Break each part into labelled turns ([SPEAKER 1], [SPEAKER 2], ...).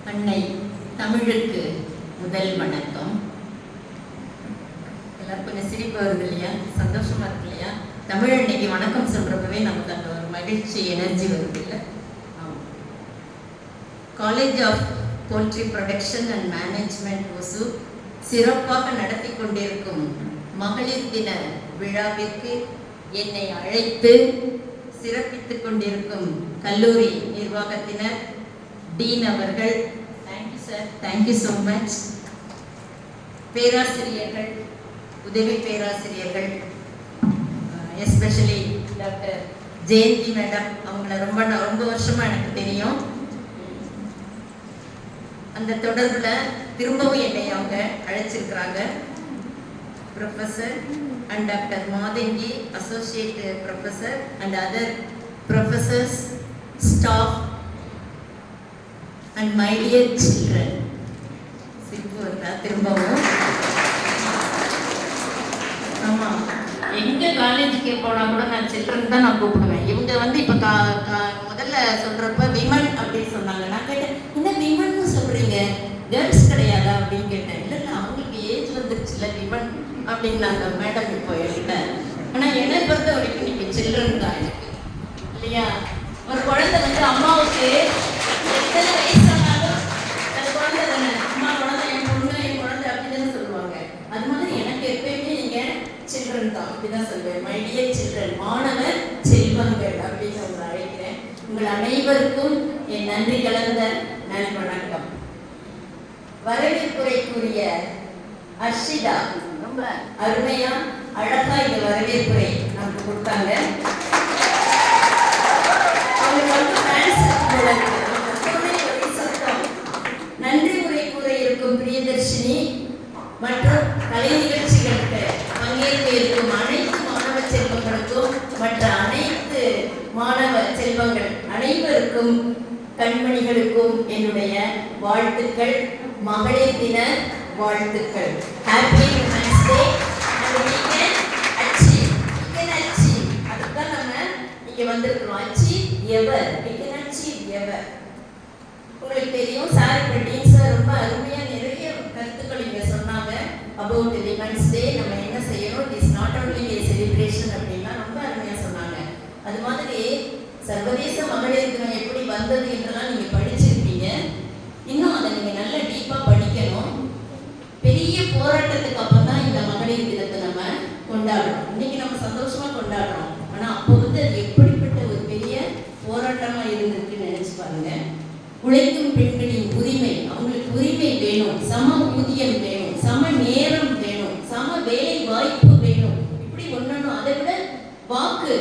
[SPEAKER 1] அன்னை தமிழுக்கு முதல் வணக்கம். எல்லாரும் கொஞ்சம் சிரிப்பு வருது இல்லையா, சந்தோஷமா இருக்கு இல்லையா? தமிழ் அன்னைக்கு வணக்கம் சொல்றப்பவே நமக்கு அந்த ஒரு மகிழ்ச்சி எனர்ஜி வருது இல்லை? College of poultry production and management Hosur சிறப்பாக நடத்தி கொண்டிருக்கும் மகளிர் தின விழாவிற்கு என்னை அழைத்து சிறப்பித்துக் கொண்டிருக்கும் கல்லூரி நிர்வாகத்தினர், டீன் அவர்கள், thank you sir, thank you so much. பேராசிரியர்கள், உதவி பேராசிரியர்கள், எஸ்பெஷலி டாக்டர் ஜெயந்தி மேடம், அவங்கள ரொம்ப வருஷமா எனக்கு தெரியும். அந்த தொடர்புல திரும்பவும் என்னை அவங்க அழைச்சிருக்கிறாங்க. Professor and doctor Mathangi, associate professor and other professors, staff and my dear children. சிரிப்பு வருதா திரும்பவும்? ஆமா, எங்க காலேஜுக்கு போனா கூட நான் சில்ட்ரன் தான் நான் கூப்பிடுவேன். இவங்க வந்து இப்ப முதல்ல சொல்றப்ப விமன் அப்படின்னு சொன்னாங்க. நான் கேட்டேன், என்ன விமன் சொல்றீங்க, கேர்ள்ஸ் கிடையாதா அப்படின்னு கேட்டேன். இல்ல அவங்களுக்கு ஏஜ் வந்துருச்சுல விமன் அப்படின்னாங்க மேடம் இப்போ என்கிட்ட. ஆனா என்னை பொறுத்த வரைக்கும் நீங்க சில்ட்ரன் தான் எனக்கு, இல்லையா? ஒரு குழந்தை வந்து அம்மாவுக்கு எத்தனை வயசானாலும் அது குழந்தை தானே, அம்மா குழந்தை, என் பொண்ணு, என் குழந்தை அப்படிதானே சொல்லுவாங்க. அது மாதிரி எனக்கு எப்பயுமே நீங்க சில்ட்ரன் தான், அப்படிதான் சொல்லுவேன். மை டியர் சில்ட்ரன், மாணவர் செல்வங்கள் அப்படின்னு உங்களை அழைக்கிறேன். உங்கள் அனைவருக்கும் என் நன்றி கலந்த நல்வணக்கம். வரவேற்புரைக்குரிய அர்ஷிதா ரொம்ப அருமையா அழகா இந்த வரவேற்புரை நமக்கு கொடுத்தாங்க. நன்றி உரை கூற இருக்கும் பிரியதர்ஷினி மற்றும் கலை நிகழ்ச்சிகளுக்கு பங்கேற்க இருக்கும் அனைத்து மாணவ செல்வங்களுக்கும் மற்ற அனைத்து மாணவ செல்வங்கள் அனைவருக்கும், கண்மணிகளுக்கும் என்னுடைய வாழ்த்துக்கள், மகளிர் தின வாழ்த்துக்கள். Happy women's day. அதுதான் நம்ம இங்க வந்திருக்கிறோம். அச்சீவ் எவர், அச்சீவ் எவர். உங்களுக்கு தெரியும், சார் டீன் சார் ரொம்ப அருமையா நிறைய கருத்துக்கள் இங்க சொன்னாங்க அபவுட் விமன்ஸ் டே. நம்ம என்ன செய்யணும், it is not only A celebration அப்படின்னா ரொம்ப அருமையா சொன்னாங்க. அது மாதிரி சர்வதேச மகளிர் தினம் எப்படி வந்தது என்றெல்லாம் நீங்க படிச்சிருப்பீங்க. இன்னும் அதை நீங்க நல்ல டீப்பா படிக்கணும். பெரிய போராட்டத்துக்கு அப்புறம் தான் இந்த மகளிர் தினத்தை நம்ம கொண்டாடுறோம். இன்னைக்கு நம்ம சந்தோஷமா கொண்டாடுறோம். ஆனா அப்போ வந்து அது எப்படிப்பட்ட ஒரு பெரிய போராட்டமா இருந்திருக்குன்னு நினைச்சு பாருங்க. உழைக்கும் பெண்களின் உரிமை, அவங்களுக்கு உரிமை வேணும், சம ஊதியம் வேணும், சம நேரம் வேணும், சம வேலை வாய்ப்பு வேணும். இப்படி ஒண்ணு, அதை விட வாக்கு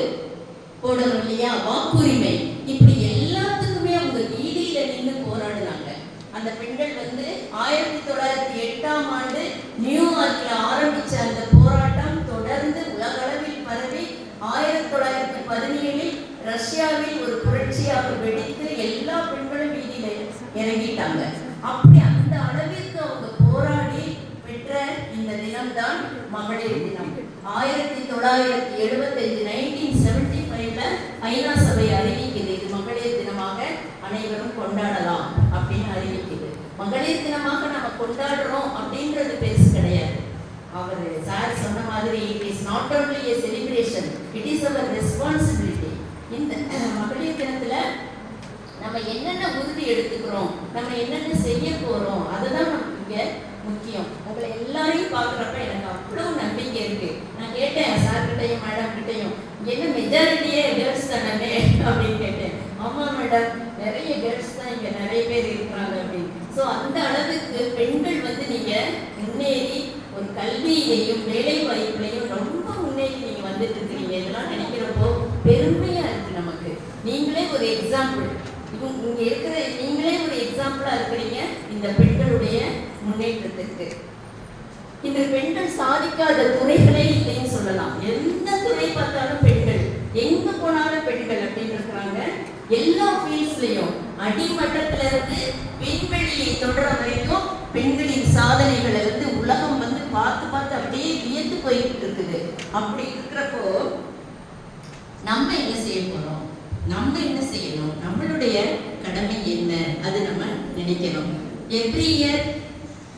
[SPEAKER 1] போடணும் இல்லையா, வாக்குரிமை. இப்படி எல்லாத்துக்குமே அவங்க வீதியில நின்று போராடினாங்க. அந்த பெண்கள் வந்து 1908ஆம் ஆண்டு நியூயார்க்ல ஆரம்பிச்ச அந்த போராட்டம் தொடர்ந்து உலகளவில் பரவி 1917 ரஷ்யாவில் ஒரு புரட்சியாக வெடித்து எல்லா பெண்களும் வீதியில இறங்கிட்டாங்க. அப்படி அந்த அளவிற்கு அவங்க போராடி பெற்ற இந்த தினம்தான் மகளிர் தினம். 1975 1975ல ஐநா சபை அறிவிக்குது, இது மகளிர் தினமாக அனைவரும் கொண்டாடலாம் அப்படின்னு அறிவிக்குது. மகளிர் தினமாக நம்ம கொண்டாடுறோம் அப்படின்றது பெருசு கிடையாது. அவர் சார் சொன்ன மாதிரி it is not only a celebration, it is our responsibility. இந்த மகளிர் தினத்துல நம்ம என்னென்ன உறுதி எடுத்துக்கிறோம், நம்ம என்னென்ன செய்ய போறோம், அதுதான் நமக்கு இங்க முக்கியம். உங்களை எல்லாரையும் பார்க்குறப்ப எனக்கு அவ்வளவு நம்பிக்கை இருக்கு. நான் கேட்டேன் சார் கிட்டையும் மேடம் கிட்டையும், என்ன மெஜாரிட்டியே கேர்ள்ஸ் தானே அப்படின்னு கேட்டேன். ஆமா மேடம், நிறைய கேர்ள்ஸ் தான் இங்க நிறைய பேர் இருக்கிறாங்க அப்படின்னு. ஸோ அந்த அளவுக்கு பெண்கள் வந்து நீங்க முன்னேறி ஒரு கல்வியிலையும் வேலை வாய்ப்புலையும் ரொம்ப முன்னேறி நீங்க வந்துட்டு இருக்கிறீங்க. இதெல்லாம் நினைக்கிறப்போ பெருமையா இருக்கு நமக்கு. நீங்களே ஒரு எக்ஸாம்பிள், இங்க இருக்கிற நீங்களே ஒரு எக்ஸாம்பிளா இருக்கிறீங்க இந்த பெண்களுடைய முன்னேற்றத்திற்கு. இந்த பெண்கள் சாதிக்காத துறைகளே இல்லைன்னு சொல்லலாம். எந்த துறை பார்த்தாலும் பெண்கள், எங்க போனாலும் பெண்கள் அப்படின்னு இருக்கிறாங்க. எல்லா ஃபீல்ட்ஸ்லயும் அடிமட்டத்துல இருந்து விண்வெளியை தொடர வரைக்கும் பெண்களின் சாதனைகளை வந்து உலகம் வந்து பார்த்து பார்த்து அப்படியே வியந்து போயிட்டு இருக்குது. அப்படி இருக்கிறப்போ நம்ம என்ன செய்ய போறோம், நம்ம என்ன செய்யணும், நம்மளுடைய கடமை என்ன, அது நம்ம நினைக்கணும். எவ்ரி இயர்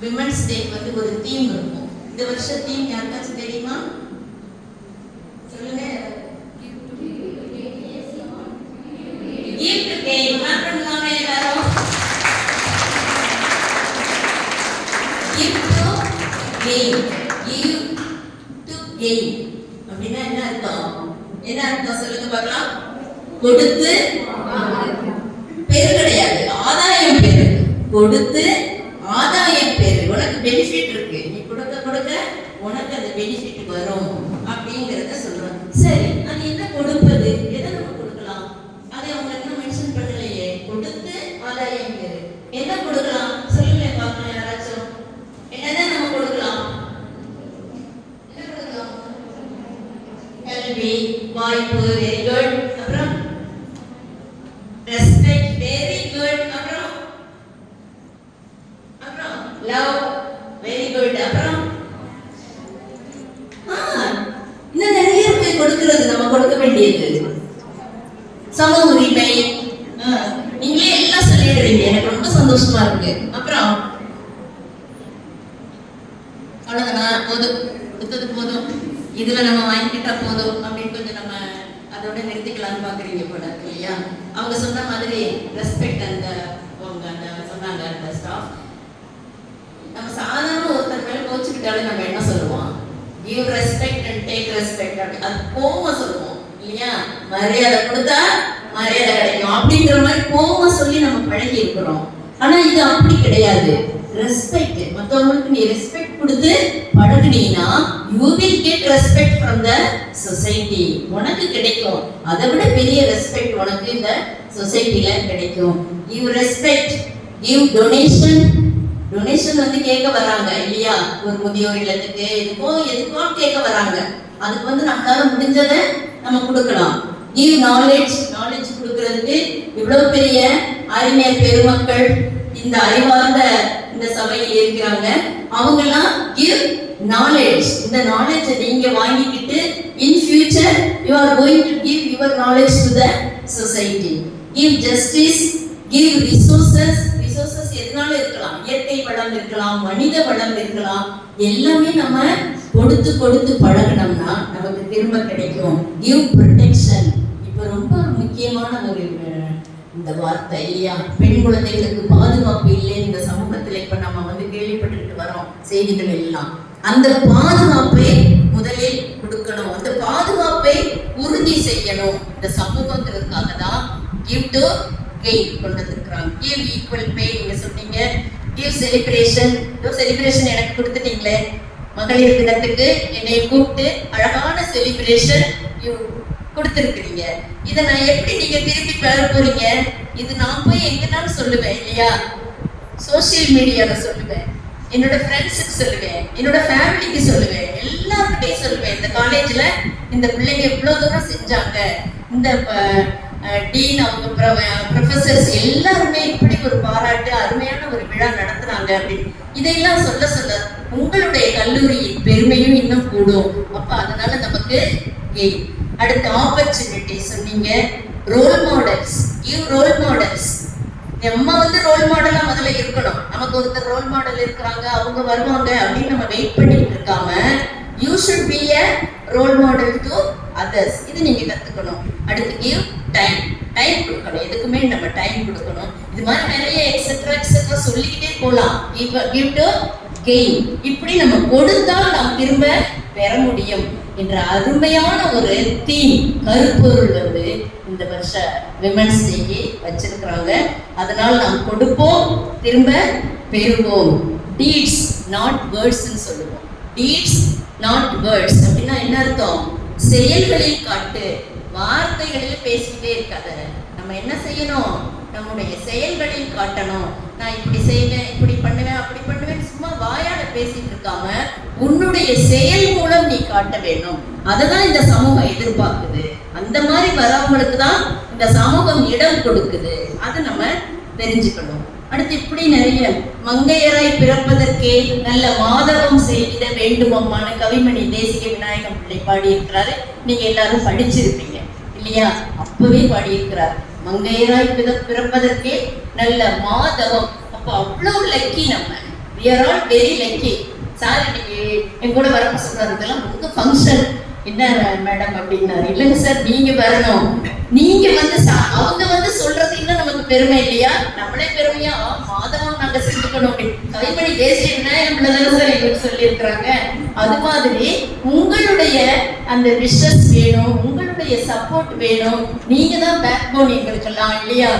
[SPEAKER 1] விமன்ஸ் டே வந்து ஒரு தீம் இருக்கும். இந்த வருஷம் தீம் யாருக்காச்சும் தெரியுமா? சொல்லுங்க. Gift gain. பண்ணலாமே எல்லாரும். Gift to gain. Give to gain அப்படின்னா என்ன அர்த்தம்? என்ன அர்த்தம் சொல்லுங்க பார்க்கலாம். கொடுத்து பெரு கிடையாது, ஆதாயம் பெரு. கொடுத்து ஆதாயம் பெரு. உனக்கு பெனிஃபிட் இருக்கு, நீ கொடுக்க கொடுக்க உனக்கு அந்த பெனிஃபிட் வரும் அப்படிங்கறத சொல்றோம். சரி, அது என்ன கொடுப்பது? எதை நம்ம கொடுக்கலாம்? அதை அவங்க என்ன மென்ஷன் பண்ணலையே. கொடுத்து ஆதாயம் பெரு. என்ன கொடுக்கலாம் சொல்லுங்க பார்க்கலாம். யாராச்சும் என்னதான் நம்ம கொடுக்கலாம்? என்ன கொடுக்கலாம்? கல்வி, வாய்ப்பு, வெரி குட். அப்புறம் ரெஸ்பெக்ட், வெரி குட். அப்புறம் லவ், வெரி குட். அப்புறம் இன்னும் நிறைய போய் கொடுக்கிறது நம்ம கொடுக்க வேண்டியது. சம உரிமை. நீங்களே எல்லாம் சொல்லிடுறீங்க, எனக்கு ரொம்ப சந்தோஷமா இருக்கு. அப்புறம் அவ்வளவுதானா? போதும், கொடுத்தது போதும், இதுல நம்ம வாங்கிக்கிட்டா போதும் அப்படின்னு கொஞ்சம் நம்ம அதோட நிறுத்திக்கலாம்னு பாக்குறீங்க போல இல்லையா? அவங்க சொன்ன மாதிரி ரெஸ்பெக்ட், அந்த சொன்னாங்க அந்த ஸ்டாஃப். நம்ம சாதாரண ஒருத்தர் மேல கோச்சுக்கிட்டாலே நம்ம என்ன சொல்லுவோம்? Give respect and take respect. அது கோவமா சொல்லுவோம் இல்லையா? மரியாதை கொடுத்தா மரியாதை கிடைக்கும் அப்படிங்கிற மாதிரி கோவமா சொல்லி நம்ம பழகி இருக்கிறோம். ஆனா இது அப்படி கிடையாது. ரெஸ்பெக்ட், மத்தவங்களுக்கு நீ ரெஸ்பெக்ட் கொடுத்து பழகுனீனா you will get respect from the society. உனக்கு கிடைக்கும். அதை விட பெரிய ரெஸ்பெக்ட் உனக்கு இந்த சொசைட்டில கிடைக்கும். give respect, give donation. Donation வந்து கேட்க வராங்க இல்லையா? ஒரு முதியோர் இல்லத்துக்கு எதுக்கோ கேட்க வராங்க. அதுக்கு வந்து நம்மளால முடிஞ்சதை நம்ம கொடுக்கலாம். give knowledge. knowledge கொடுக்கிறதுக்கு இவ்வளவு பெரிய அறிஞர் பெருமக்கள் இந்த அறிவார்ந்த இந்த சபையில் இருக்கிறாங்க. அவங்க எல்லாம் give knowledge. இந்த knowledge நீங்க வாங்கிக்கிட்டு in future you are going to give your knowledge to the society. give justice, give resources. resources எதனால இருக்கலாம்? இயற்கை வளம் இருக்கலாம், மனித வளம் இருக்கலாம். எல்லாமே நம்ம கொடுத்து கொடுத்து பழகணும்னா நமக்கு திரும்ப கிடைக்கும். give protection. இப்ப ரொம்ப முக்கியமான ஒரு இந்த வார்த்தை இல்லையா? பெண் குழந்தைகளுக்கு பாதுகாப்பு இல்லை இந்த சமூகத்துல இப்ப நம்ம வந்து கேள்விப்பட்டுட்டு வரோம் செய்திகள் எல்லாம். அந்த பாதுகாப்பை முதலில் கொடுக்கணும். அந்த பாதுகாப்பை உறுதி செய்யணும். இந்த சமூகத்திற்காக தான் give to gain கொண்டு வந்திருக்கிறாங்க. give equal pay நீங்க சொன்னீங்க. give celebration. செலிப்ரேஷன் எனக்கு கொடுத்துட்டீங்களே, மகளிர் தினத்துக்கு என்னை கூப்பிட்டு அழகான செலிப்ரேஷன் கொடுத்திருக்கிறீங்க. இதை நான் எப்படி நீங்க திருப்பி பெற போறீங்க? இது நான் போய் எங்கனாலும் சொல்லுவேன் இல்லையா? சோசியல் மீடியால சொல்லுவேன், என்னோட ஃப்ரெண்ட்ஸுக்கு சொல்லுவேன், என்னோட ஃபேமிலிக்கு சொல்லுவேன், எல்லாருக்கிட்டையும் சொல்லுவேன். இந்த காலேஜ்ல இந்த பிள்ளைங்க எவ்வளவு தூரம் செஞ்சாங்க, இந்த டீன் அவங்க ப்ரொஃபசர்ஸ் எல்லாருமே இப்படி ஒரு பாராட்டு அருமையான ஒரு விழா நடத்துனாங்க அப்படின்னு இதையெல்லாம் சொல்ல சொல்ல உங்களுடைய கல்லூரியின் பெருமையும் இன்னும் கூடும். அப்ப அதனால நமக்கு கெயின். அடுத்த ஆப்பர்ச்சுனிட்டி சொன்னீங்க. Role models. Give role models. நம்ம வந்து ரோல் மாடலா முதல்ல இருக்கணும். நமக்கு ஒருத்தர் ரோல் மாடல் இருக்கிறாங்க, அவங்க வருவாங்க அப்படின்னு நம்ம வெயிட் பண்ணிட்டு இருக்காம you should be a role model to others. இது நீங்க கத்துக்கணும். அடுத்து கிவ் டைம். டைம் கொடுக்கணும். எதுக்குமே நம்ம டைம் கொடுக்கணும். இது மாதிரி நிறைய எக்ஸெட்ரா சொல்லிக்கிட்டே போலாம். Give to gain. இப்படி நம்ம கொடுத்தால் நாம் திரும்ப பெற முடியும் என்ற அருமையான ஒரு தீம், கருப்பொருள் வந்து இந்த வருஷ விமன்ஸ் டேக்கு வச்சிருக்கிறாங்க. அதனால் நாம் கொடுப்போம், திரும்ப பெறுவோம். டீட்ஸ் நாட் வேர்ட்ஸ்ன்னு சொல்லுவோம். டீட்ஸ் நாட் வேர்ட்ஸ் அப்படின்னா என்ன அர்த்தம்? செயல்களில் காட்டு, வார்த்தைகளில் பேசிக்கிட்டே இருக்காத. நம்ம என்ன செய்யணும்? நம்முடைய செயல்களில் காட்டணும். நான் இப்படி செய்வேன், இப்படி பண்ணுவேன், அப்படி பண்ணுவேன் சும்மா வாயால பேசிட்டு இருக்காம உன்னுடைய செயல் மூலம் நீ காட்ட வேணும். அததான் இந்த சமூகம் எதிர்பார்க்குது. அந்த மாதிரி வரவங்களுக்கு தான் இந்த சமூகம் இடம் கொடுக்குது. அது நம்ம தெரிஞ்சுக்கணும். அடுத்து இப்படி நிறைய மங்கையராய் பிறப்பதற்கே நல்ல மாதவம் செய்திட வேண்டுமம்மான கவிமணி தேசிக விநாயகம் பிள்ளை பாடியிருக்கிறாரு. நீங்க எல்லாரும் படிச்சிருப்பீங்க இல்லையா? அப்பவே பாடியிருக்கிறார். மங்கையராய் பிறப்பதற்கே நல்ல மாதவம். அப்ப அப்போ அவ்வளோ லக்கி நம்ம. we are all very lucky. Sir இன்னைக்கு என் கூட வரப்ப சொல்றாரு, இதெல்லாம் உங்க ஃபங்க்ஷன் என்ன மேடம் அப்படின்னாரு. இல்லைங்க சார், நீங்க வரணும். நீங்க வந்து அவங்க வந்து சொல்றது இன்னும் நமக்கு பெருமை இல்லையா? நம்மளே பெருமையா மாதவம் நாங்க செஞ்சுக்கணும். கவிமணி தேசிய விநாயகர் சார் எங்களுக்கு சொல்லி இருக்கிறாங்க. அது மாதிரி உங்களுடைய அந்த விஷஸ் வேணும், உங்களுடைய சப்போர்ட் வேணும். நீங்க தான் பேக் போன் எங்களுக்கெல்லாம் இல்லையா?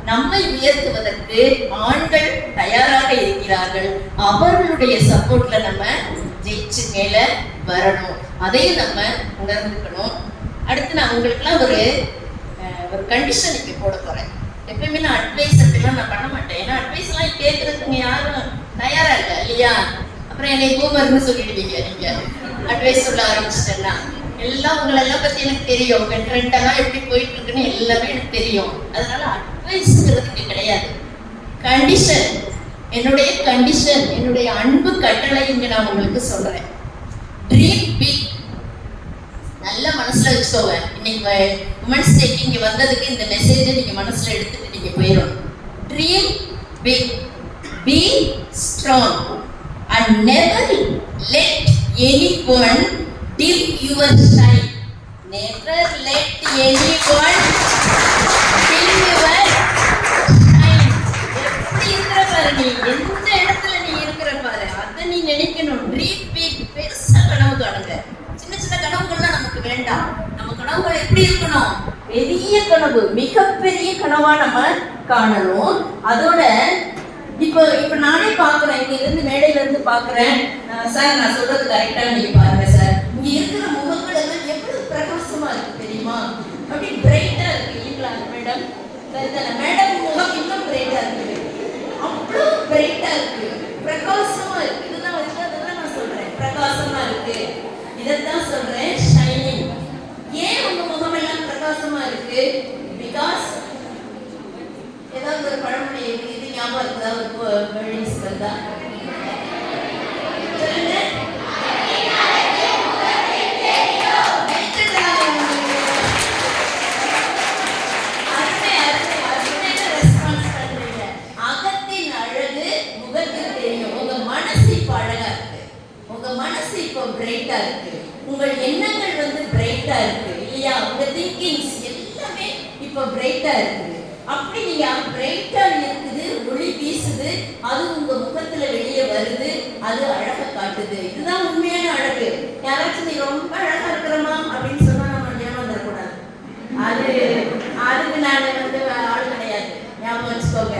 [SPEAKER 1] நம்மை உயர்த்துவதற்கு ஆண்கள் தயாராக இருக்கிறார்கள். அவர்களுடைய சப்போர்ட்ல நம்ம ஜெயிச்சு மேல வரணும். அதையும் நம்ம உணர்ந்துக்கணும். அடுத்து நான் உங்களுக்குலாம் ஒரு கண்டிஷன் இங்கே போட போறேன். எப்பயுமே நான் அட்வைஸ் அப்படிலாம் நான் பண்ண மாட்டேன். ஏன்னா அட்வைஸ் எல்லாம் கேட்கறதுக்கு யாரும் தயாரா இல்லை இல்லையா? அப்புறம் என்னை பூமர்னு சொல்லிடுவீங்க நீங்க அட்வைஸ் சொல்ல ஆரம்பிச்சிட்டேன்னா. எல்லாம் உங்களெல்லாம் பத்தி எனக்கு தெரியும். உங்க ட்ரெண்ட் எல்லாம் எப்படி போயிட்டு இருக்குன்னு எல்லாமே எனக்கு தெரியும். அதனால அட்வைஸ்ங்கிறதுக்கு கிடையாது, கண்டிஷன். என்னுடைய கண்டிஷன், என்னுடைய அன்பு கட்டளை இங்க நான் உங்களுக்கு சொல்றேன். Dream big. நல்ல மனசுல வச்சுக்கோங்க. இன்னைக்கு உமன்ஸ் டே இங்க வந்ததுக்கு இந்த மெசேஜை நீங்க மனசுல எடுத்துட்டு நீங்க போயிடும். Dream big, be strong and never let anyone dim your shine. Never let anyone dim your shine. எப்படி இருக்கிற பாரு, நீ எந்த இடத்துல நீ இருக்கிற பாரு, அதை நீ நினைக்கணும். Dream big. பெருசா கனவு காணுங்க. சின்ன சின்ன கனவுகள்லாம் நமக்கு வேண்டாம். நம்ம கனவுகள் எப்படி இருக்கணும்? பெரிய கனவு, மிகப்பெரிய கனவா நம்ம காணணும். அதோட இப்ப நானே பாக்குறேன், இங்க இருந்து மேடையில இருந்து பாக்குறேன். சார் நான் சொல்றது கரெக்டா நீங்க பாருங்க சார். இங்க இருக்கிற முகங்கள் எல்லாம் எவ்வளவு பிரகாசமா இருக்கு தெரியுமா? அப்படி பிரைட்டா இருக்கு இல்லைங்களா மேடம்? மேடம் முகம் இன்னும் பிரைட்டா இருக்கு. அவ்வளவு பிரைட்டா இருக்கு, பிரகாசமா இருக்கு. இதுதான் வந்து அதெல்லாம் நான் சொல்றேன், பிரகாசமா இருக்கு. இதைத்தான் சொல்றேன், ஷைனிங். ஏன் உங்க முகம் எல்லாம் பிரகாசமா இருக்கு? பிகாஸ் ஏதாவது ஒரு பழமொழி இது ஞாபகம் இருக்குதா? ஒரு வேர்டிங்ஸ் வருதா? சொல்லுங்க. அகத்தின் அழகு முகத்தில் தெரியும். உங்க மனசு இப்ப அழகா இருக்கு, உங்க மனசு இப்ப பிரைட்டா இருக்கு, உங்கள் எண்ணங்கள் வந்து பிரைட்டா இருக்கு இல்லையா? உங்க திங்கிங்ஸ் எல்லாமே இப்ப பிரைட்டா இருக்கு. அப்படி நீங்க பிரைட்டா இருக்குது, ஒளி வீசுது, அது உங்க முகத்துல வெளியே வருது, அது அழகை காட்டுது. இதுதான் உண்மையான அழகு. யாராச்சும் நீ ரொம்ப அழகா இருக்கிறமா அப்படின்னு சொன்னா நம்ம ஏமாந்துடக்கூடாது. அதுக்கு நான் வந்து ஆள் கிடையாது, ஞாபகம் வச்சுக்கோங்க.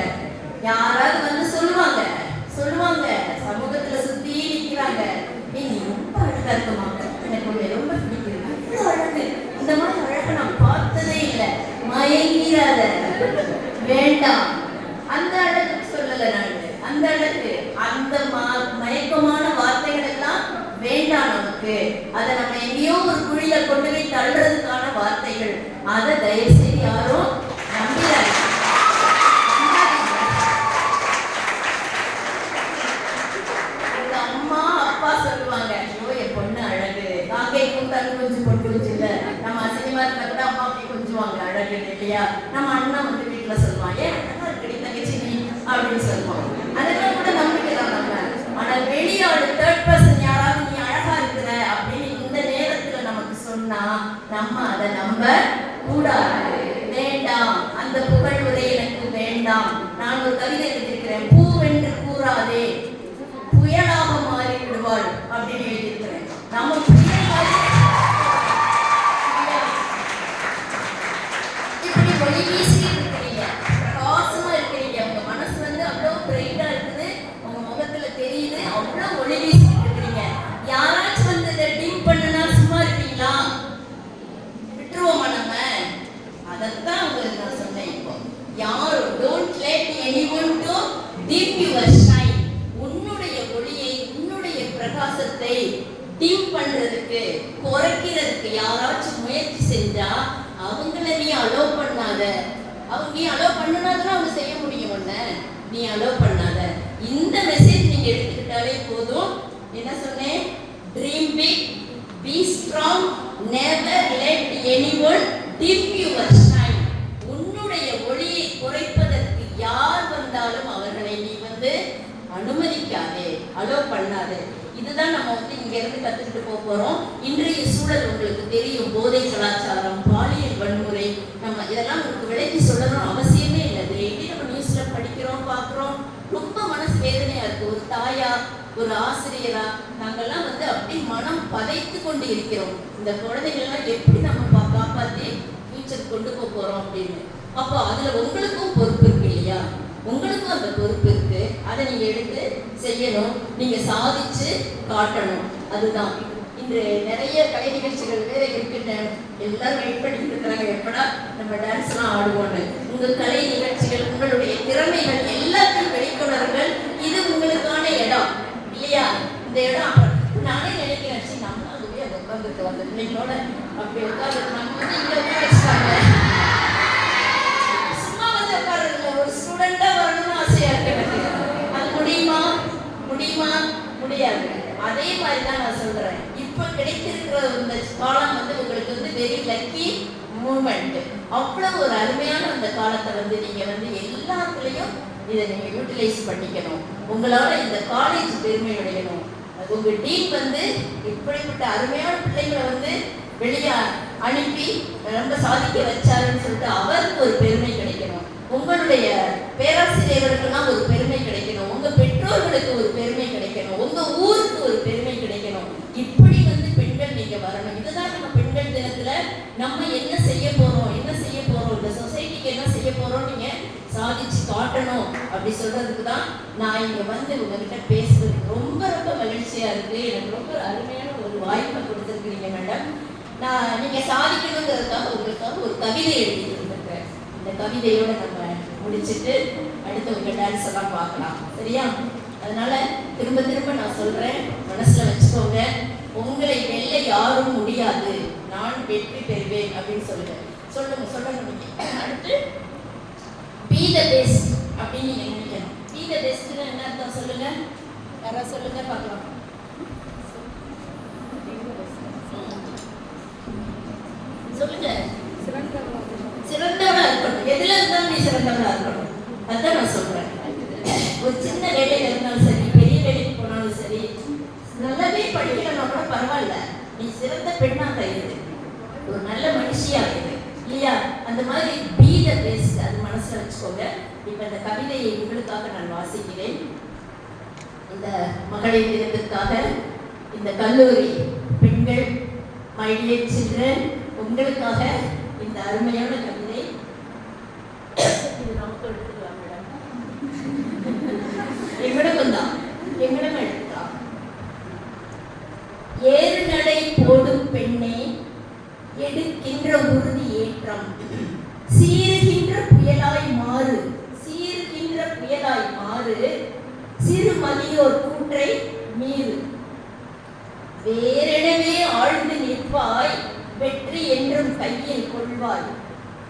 [SPEAKER 1] யாராவது வந்து சொல்லுவாங்க சமூகத்துல சுத்தி நிக்கிறாங்க, நீ ரொம்ப அழகா இருக்கமா, எனக்கு உன்னை ரொம்ப பிடிக்கும், அவ்வளவு அழகு, இந்த மாதிரி அழகை நான் பார்த்ததே இல்லை, மயங்கிறாத, வேண்டாம். அந்த அழகுக்கு சொல்லல நான். அந்த அழகு, அந்த மயக்கமான வார்த்தைகள் எல்லாம் வேண்டாம் நமக்கு. அதை நம்ம எங்கேயோ ஒரு குழியில கொண்டு போய் தள்ளுறதுக்கான வார்த்தைகள். அதை தயவு செய்து யாரும் நம்பிடாது. உங்க அம்மா அப்பா சொல்லுவாங்க, ஐயோ என் பொண்ணு அழகு, காக்கை கூட்டாலும் கொஞ்சம் பொட்டு வச்சுல. நம்ம சினிமா இருந்தா கூட அம்மா அப்படி கொஞ்சுவாங்க அழகு இல்லையா? நம்ம அண்ணன் வந்து வீட்டுல சொல்லுவான், ஏன் அழகா இருக்கடி தங்கச்சி நீ அப்படின்னு சொல்லுவோம். அதெல்லாம் கூட நம்பிக்கலாம் நம்ம. ஆனா வெளியோட தேர்ட் பர்சன் யாராவது நீ அழகா இருக்கிற அப்படின்னு இந்த நேரத்துல நமக்கு சொன்னா நம்ம அதை நம்ப கூடாது. வேண்டாம், அந்த புகழ் உரை எனக்கு வேண்டாம். நான் ஒரு கவிதை எழுதியிருக்கிறேன், பூவென்று கூறாதே புயலாக மாறி விடுவாள் அப்படின்னு எழுதியிருக்கிறேன். நம்ம இப்படி ஒளி வீசி இருக்கிறீங்க, பிரகாசமா இருக்கிறீங்க, உங்க மனசு வந்து அவ்வளவு பிரைட்டா இருக்குது, உங்க முகத்துல தெரியுது, அவ்வளவு ஒளி வீசி இருக்கிறீங்க. யாராச்சும் வந்து இதை டிம் பண்ணுனா சும்மா இருப்பீங்களா? விட்டுருவோமா நம்ம? அதைத்தான் உங்களுக்கு நான் சொன்னேன். இப்போ யாரும் don't let anyone to dim your shine. உன்னுடைய ஒளியை, உன்னுடைய பிரகாசத்தை டிம் பண்றதுக்கு, குறைக்கிறதுக்கு யாராச்சும் முயற்சி செஞ்சா அவங்கள நீ அலோ பண்ணாத. நீ அலோ பண்ணாதான் அவங்க செய்ய முடியும். ஒண்ணு நீ அலோ பண்ணாத. இந்த மெசேஜ் நீங்க எடுத்துக்கிட்டாலே போதும். என்ன சொன்னேன்? Dream big, be strong, never let anyone dim your shine. உன்னுடைய ஒளியை குறைப்பதற்கு யார் வந்தாலும் அவர்களை நீ வந்து அனுமதிக்காதே, அலோ பண்ணாதே. இதுதான் நம்ம வந்து இங்க இருந்து கத்துக்கிட்டு போறோம். இன்றைய சூழல் உங்களுக்கு தெரியும், போதை கலாச்சாரம், பாலியல் வன்முறை, நம்ம இதெல்லாம் உங்களுக்கு விலைக்கு சொல்லணும் அவசியமே இல்லை. டெய்லி நம்ம நியூஸ்ல படிக்கிறோம், பார்க்குறோம். ரொம்ப மனசு வேதனையா இருக்கு. ஒரு தாயா, ஒரு ஆசிரியரா நாங்கெல்லாம் வந்து அப்படி மனம் பதைத்து கொண்டு இருக்கிறோம். இந்த குழந்தைகள்லாம் எப்படி நம்ம காப்பாற்றி ஃபியூச்சர் கொண்டு போறோம் அப்படின்னு. அப்போ அதுல உங்களுக்கும் பொறுப்பு இருக்கு இல்லையா? உங்களுக்கும் அந்த பொறுப்பு இருக்கு. அதை நீங்க எடுத்து செய்யணும், நீங்க சாதிச்சு காட்டணும். அதுதான் இன்று நிறைய கலை நிகழ்ச்சிகள் வேற இருக்குன்னு எல்லாரும் வெயிட் பண்ணிட்டு இருக்கிறாங்க, எப்படா நம்ம டான்ஸ் எல்லாம் ஆடுவோன்னு. உங்க கலை நிகழ்ச்சிகள், உங்களுடைய திறமைகள் எல்லாத்தையும் வெளிக்கொணருங்கள். இது உங்களுக்கான இடம் இல்லையா? இந்த இடம் நானே நினைக்கிறேன், சரி நம்ம அதுவே அதை உட்காந்துட்டு வந்த பிள்ளைங்களோட அப்படி உட்காந்து நம்ம வந்து இங்க உட்காந்துட்டாங்க, சும்மா வந்து உட்காருங்க. ஒரு ஸ்டூடெண்டா வரணும்னு ஆசையா இருக்கு எனக்கு. அது முடியுமா? முடியுமா? முடியாது. அதே மாதிரி தான் நான் சொல்றேன். இப்ப கிடைத்திருக்கிற இந்த காலம் வந்து உங்களுக்கு வந்து வெரி லக்கி மூமெண்ட். அவ்வளவு ஒரு அருமையான அந்த காலத்தை வந்து நீங்க வந்து எல்லாத்துலயும் இதை நீங்க யூட்டிலைஸ் பண்ணிக்கணும். உங்களால இந்த காலேஜ் பெருமை அடையணும். உங்க டீம் வந்து இப்படிப்பட்ட அருமையான பிள்ளைங்களை வந்து வெளியே அனுப்பி ரொம்ப சாதிக்க வச்சாருன்னு சொல்லிட்டு அவருக்கு ஒரு பெருமை கிடைக்கணும். உங்களுடைய பேராசிரியர்களுக்கெல்லாம் ஒரு பெருமை கிடைக்கணும். உங்க பெற்றோர்களுக்கு ஒரு பெருமை கிடைக்கணும். உங்க ஊருக்கு ஒரு பெருமை கிடைக்கணும். இப்படி வந்து பெண்கள் நீங்க வரணும். இதுதான் நம்ம பெண்கள் தினத்துல நம்ம என்ன செய்ய போறோம், இந்த சொசைட்டிக்கு என்ன செய்ய போறோம், நீங்க சாதிச்சு காட்டணும் அப்படி சொல்றதுக்கு தான் நான் இங்க வந்து உங்ககிட்ட பேசுறது ரொம்ப ரொம்ப மகிழ்ச்சியா இருக்கு. எனக்கு ரொம்ப அருமையான ஒரு வாய்ப்பை கொடுத்துருக்கீங்க மேடம். நான் நீங்க சாதிக்கணுங்கிறதுக்காக உங்களுக்காக ஒரு கவிதை எழுதியிருக்கேன். இந்த கவிதையோட நம்ம முடிச்சுட்டு அடுத்து உங்க டான்ஸ் எல்லாம் பார்க்கலாம், சரியா? அதனால திரும்ப திரும்ப நான் சொல்றேன், மனசுல வச்சுக்கோங்க. உங்களை வெல்ல யாரும் முடியாது, நான் வெற்றி பெறுவேன் அப்படின்னு சொல்லுங்க. நீங்க அடுத்து be the best அப்படின்னு நீங்க நினைக்கணும். be the bestன்னு என்ன அர்த்தம் சொல்லுங்க? யாராவது சொல்லுங்க பார்க்கலாம். சொல்லுங்க. சிறந்தவனா இருக்கணும். எதுல இருந்தாலும் நீ சிறந்தவனா இருக்கணும். அதான் நான் சொல்றேன். ஒரு சின்ன வேலையில இருந்தாலும் சரி, பெரிய வேலைக்கு போனாலும் சரி, நல்லாவே படிக்கணும்னா கூட பரவாயில்ல, நீ சிறந்த பெண்ணாக இரு, ஒரு நல்ல மனுஷியாக இரு, இல்லையா? அந்த மாதிரி be the best, அது மனசுல வச்சுக்கோங்க. இப்ப இந்த கவிதையை உங்களுக்காக நான் வாசிக்கிறேன். இந்த மகளிர் தினத்திற்காக இந்த கல்லூரி பெண்கள், my dear children, உங்களுக்காக இந்த அருமையான கவிதை. இது நமக்கு எடுத்துக்கலாம் மேடம், எங்களுக்கும் தான், எங்களுக்கும் எடுத்துக்கலாம். ஏறு நடை போடும் பெண்ணே, எடுக்கின்ற உறுதி ஏற்றம், சீருகின்ற புயலாய் மாறு, சீருகின்ற புயலாய் மாறு, சிறுமதியோர் கூற்றை மீறு, வேறெனவே ஆழ்ந்து நிற்பாய், வெற்றி என்றும் கையில் கொள்வாய்,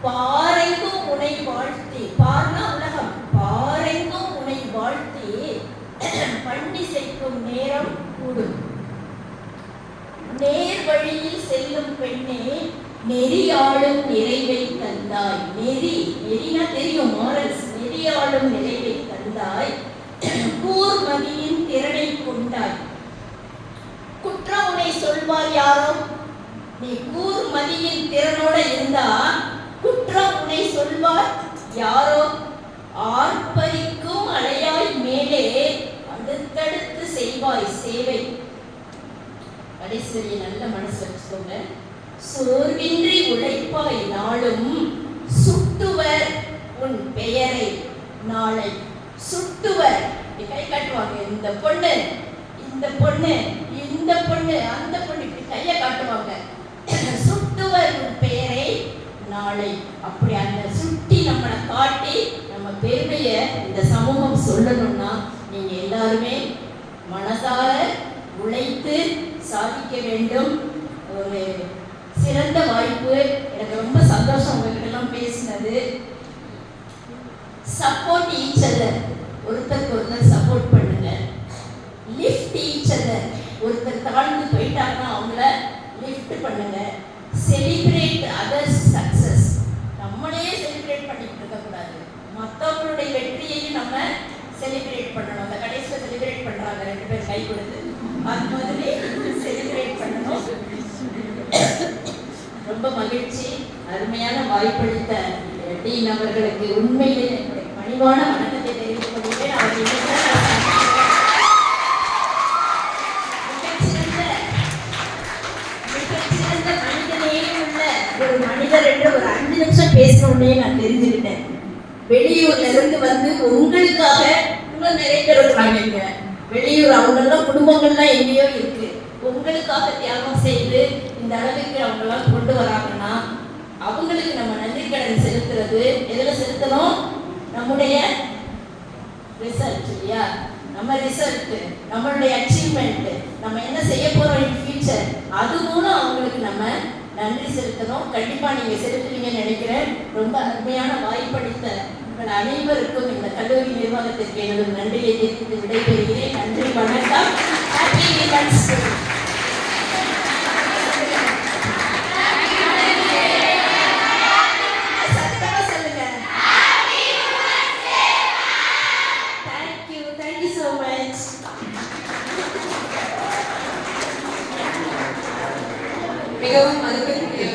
[SPEAKER 1] பாரெங்கும் உனை வாழ்த்தி, பார்னா உலகம், பாரெங்கும் உனை வாழ்த்தி பண்ணி செய்யும் நேரம் கூடும், நேர் வழியில் செல்லும் பெண்ணே, நெறியாளும் நிறைவை தந்தாய், நெறினா தெரியும், மாரல்ஸ், நெறியாளும் நிறைவை தந்தாய், கூர்மதியின் திறனை கொண்டாய், குற்றம் உன்னை சொல்வார் யாரோ, நீ கூர்மதியின் திறனோட இருந்தா குற்றம் உன்னை சொல்வார் யாரோ, ஆர்ப்பரிக்கும் அலையாய் மேலே அடுத்தடுத்து செய்வாய் சேவை. கடைசி நல்ல மனசு வச்சுக்கோங்க. சோர்வின்றி உழைப்பாய் நாளும், சுட்டுவர் உன் பெயரை நாளை, சுட்டுவர், கை காட்டுவாங்க, இந்த பொண்ணு, இந்த பொண்ணு, இந்த பொண்ணு, அந்த பொண்ணு, இப்படி கையை காட்டுவாங்க, சுட்டுவர் உன் பெயரை நாளை. அப்படி அந்த சுட்டி நம்மளை காட்டி நம்ம பெருமையை இந்த சமூகம் சொல்லணும்னா நீங்க எல்லாருமே மனசார உழைத்து சாதிக்க வேண்டும். ஒரு சிறந்த வாய்ப்பு. எனக்கு ரொம்ப சந்தோஷம் உங்ககிட்ட எல்லாம் பேசினது. சப்போர்ட் ஈச் அதர், ஒருத்தருக்கு ஒருத்தர் சப்போர்ட் பண்ணுங்க. லிஃப்ட் ஈச் அதர், ஒருத்தர் தாழ்ந்து போயிட்டாங்கன்னா அவங்கள லிஃப்ட் பண்ணுங்க. செலிப்ரேட் அதர்ஸ் சக்சஸ், நம்மளே செலிப்ரேட் பண்ணிட்டு இருக்க கூடாது, மற்றவங்களுடைய வெற்றியையும் நம்ம செலிப்ரேட் பண்ணணும். அந்த கடைசியில் 2 பேர் கை கொடுத்து அது மாதிரி செலிப்ரேட் பண்ணணும். ரொம்ப மகிழ்ச்சி. அருமையான வாய்ப்பளித்த டீன் அவர்களுக்கு உண்மையிலே என்னுடைய பணிவான வணக்கத்தை தெரிவித்துக் கொள்கிறேன். மிகச்சிறந்த மனிதநேயம் உள்ள ஒரு மனிதர் என்று ஒரு 5 நிமிஷம் பேசணும்னே நான் தெரிஞ்சுக்கிட்டேன். வெளியூர்ல இருந்து வந்து உங்களுக்காக இன்னும் நிறைய பேர் இருக்காங்க. வெளியூர் அவங்கெல்லாம் குடும்பங்கள்லாம் எங்கேயோ இருக்கு. உங்களுக்காக தியாகம் செய்து இந்த அளவுக்கு அவங்கெல்லாம் கொண்டு வராங்கன்னா அவங்களுக்கு நம்ம நன்றி கடன் செலுத்துறது எதில் செலுத்தணும்? நம்முடைய ரிசல்ட் இல்லையா? நம்ம ரிசல்ட், நம்மளுடைய அச்சீவ்மெண்ட், நம்ம என்ன செய்ய போறோம் இன் ஃபியூச்சர், அது மூலம் அவங்களுக்கு நம்ம நன்றி செலுத்தணும். கண்டிப்பா நீங்க செலுத்துவீங்கன்னு நினைக்கிறேன். ரொம்ப அருமையான வாய்ப்பளித்த உங்கள் அனைவருக்கும் இந்த கல்லூரி நிர்வாகத்திற்கு எனது நன்றியை தெரிவித்து விடைபெறுகிறேன். நன்றி, வணக்கம். Happy women's day.
[SPEAKER 2] மிகவும் மதிப்பிற்குரிய